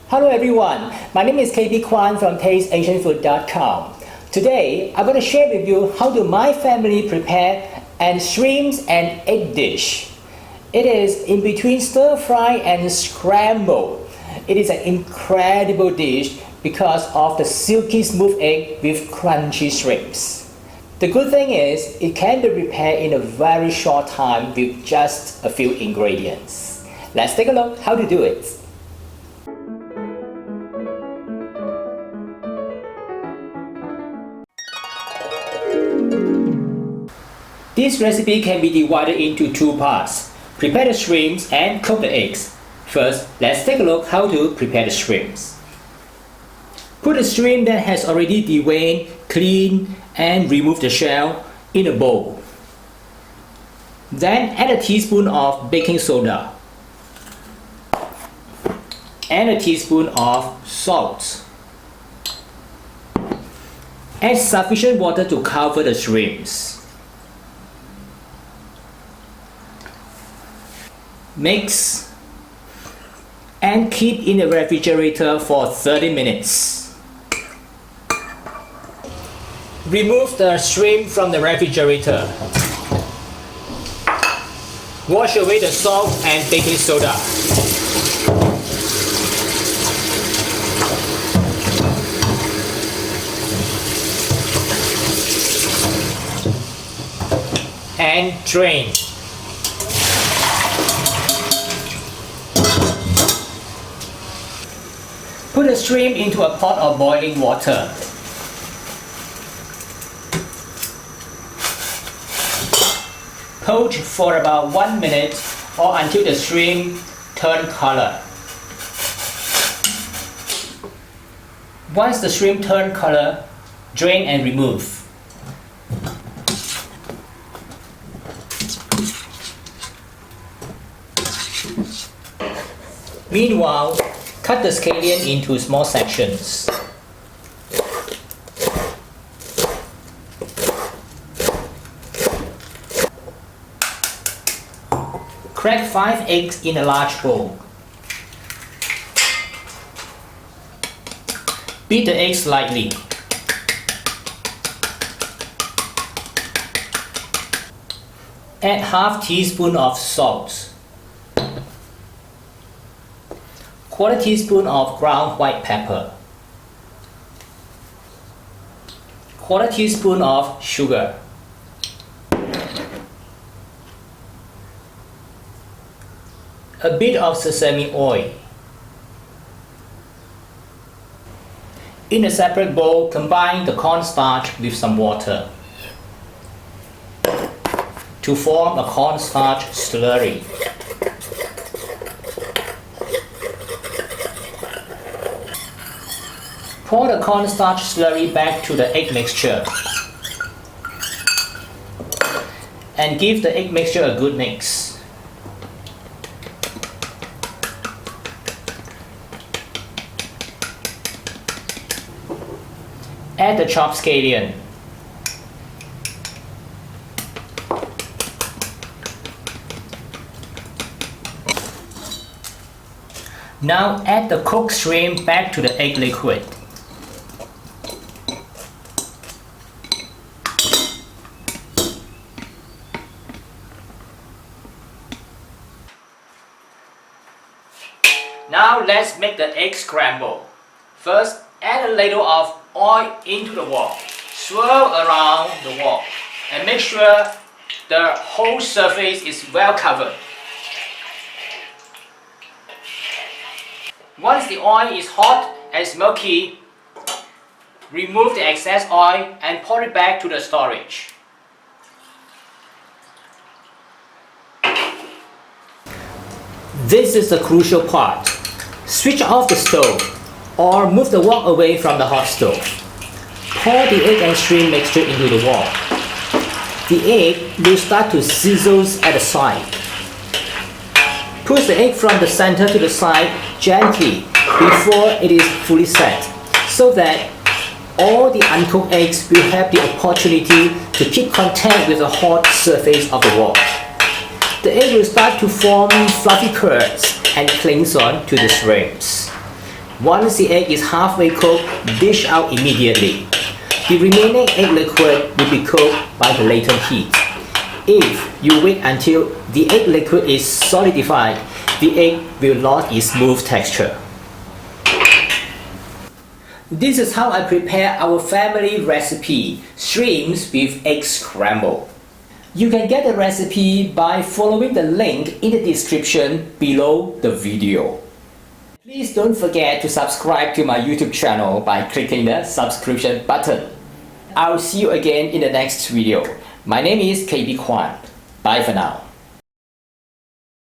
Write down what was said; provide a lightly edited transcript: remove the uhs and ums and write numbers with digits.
Hello everyone, my name is KB Kwan from TasteAsianFood.com. Today, I'm going to share with you how do my family prepare an shrimps and egg dish. It is in between stir fry and scramble. It is an incredible dish because of the silky smooth egg with crunchy shrimps. The good thing is, it can be prepared in a very short time with just a few ingredients. Let's take a look how to do it. This recipe can be divided into two parts. Prepare the shrimps and cook the eggs. First, let's take a look how to prepare the shrimps. Put the shrimp that has already deveined, clean, and remove the shell in a bowl. Then add a teaspoon of baking soda and a teaspoon of salt. Add sufficient water to cover the shrimps. Mix and keep in the refrigerator for 30 minutes. Remove the shrimp from the refrigerator. Wash away the salt and baking soda. And drain. Put the shrimp into a pot of boiling water. Poach for about 1 minute or until the shrimp turn color. Once the shrimp turn color, drain and remove. Meanwhile, cut the scallion into small sections. Crack 5 eggs in a large bowl. Beat the eggs lightly. Add half teaspoon of salt. Quarter teaspoon of ground white pepper. Quarter teaspoon of sugar. A bit of sesame oil. In a separate bowl, combine the cornstarch with some water to form a cornstarch slurry. Pour the cornstarch slurry back to the egg mixture and give the egg mixture a good mix. Add the chopped scallion. Now add the cooked shrimp back to the egg liquid. Now let's make the egg scramble. First, add a ladle of oil into the wok. Swirl around the wok and make sure the whole surface is well covered. Once the oil is hot and smoky, remove the excess oil and pour it back to the storage. This is the crucial part. Switch off the stove or move the wok away from the hot stove. Pour the egg and shrimp mixture into the wok. The egg will start to sizzle at the side. Push the egg from the center to the side gently before it is fully set, so that all the uncooked eggs will have the opportunity to keep contact with the hot surface of the wok. The egg will start to form fluffy curds and clings on to the shrimps. Once the egg is halfway cooked, dish out immediately. The remaining egg liquid will be cooked by the later heat. If you wait until the egg liquid is solidified, the egg will lose its smooth texture. This is how I prepare our family recipe, shrimps with egg scramble. You can get the recipe by following the link in the description below the video. Please don't forget to subscribe to my YouTube channel by clicking the subscription button. I'll see you again in the next video. My name is KB Kwan. Bye for now.